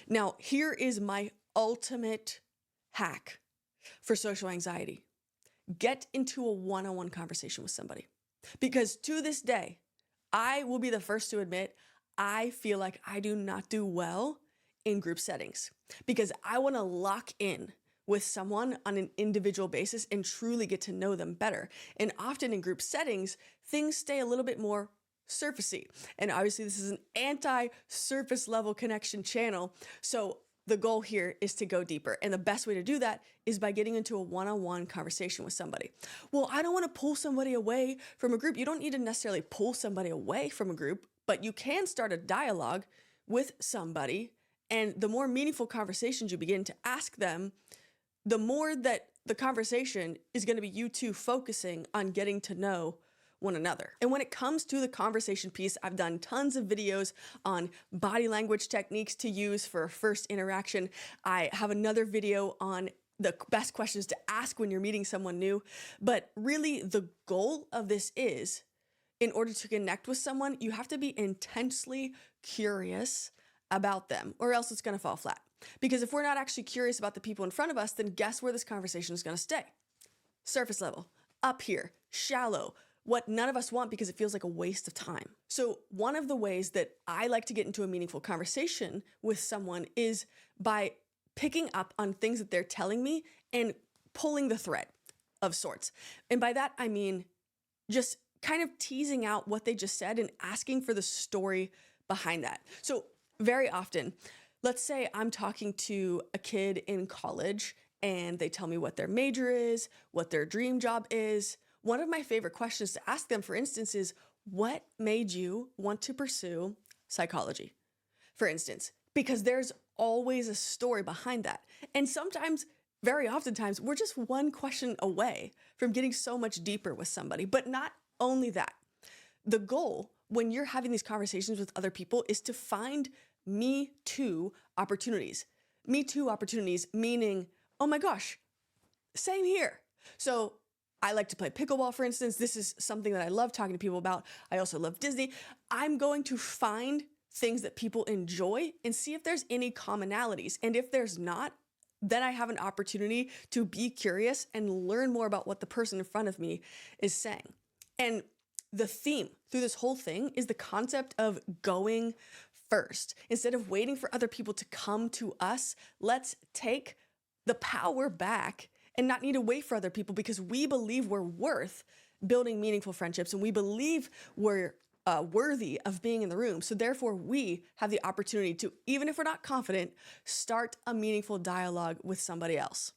Now, here is my ultimate hack for social anxiety. Get into a one-on-one conversation with somebody. Because to this day, I will be the first to admit, I feel like I do not do well in group settings because I want to lock in with someone on an individual basis and truly get to know them better. And often in group settings, things stay a little bit more surfacey. And obviously this is an anti-surface level connection channel. So the goal here is to go deeper. And the best way to do that is by getting into a one-on-one conversation with somebody. Well, I don't want to pull somebody away from a group. You don't need to necessarily pull somebody away from a group, but you can start a dialogue with somebody. And the more meaningful conversations you begin to ask them, the more that the conversation is going to be you two focusing on getting to know one another. And when it comes to the conversation piece, I've done tons of videos on body language techniques to use for a first interaction. I have another video on the best questions to ask when you're meeting someone new. But really, the goal of this is, in order to connect with someone, you have to be intensely curious about them, or else it's going to fall flat. Because if we're not actually curious about the people in front of us, then guess where this conversation is going to stay? Surface level, up here, shallow, what none of us want because it feels like a waste of time. So one of the ways that I like to get into a meaningful conversation with someone is by picking up on things that they're telling me and pulling the thread of sorts. And by that, I mean just kind of teasing out what they just said and asking for the story behind that. So very often, let's say I'm talking to a kid in college and they tell me what their major is, what their dream job is. One of my favorite questions to ask them, for instance, is what made you want to pursue psychology? For instance, because there's always a story behind that. And sometimes, very oftentimes, we're just one question away from getting so much deeper with somebody. But not only that, the goal when you're having these conversations with other people is to find me too opportunities. Me too opportunities, meaning, oh my gosh, same here. So I like to play pickleball, for instance. This is something that I love talking to people about. I also love Disney. I'm going to find things that people enjoy and see if there's any commonalities. And if there's not, then I have an opportunity to be curious and learn more about what the person in front of me is saying. And the theme through this whole thing is the concept of going first. Instead of waiting for other people to come to us, let's take the power back and not need to wait for other people because we believe we're worth building meaningful friendships and we believe we're worthy of being in the room. So therefore, we have the opportunity to, even if we're not confident, start a meaningful dialogue with somebody else.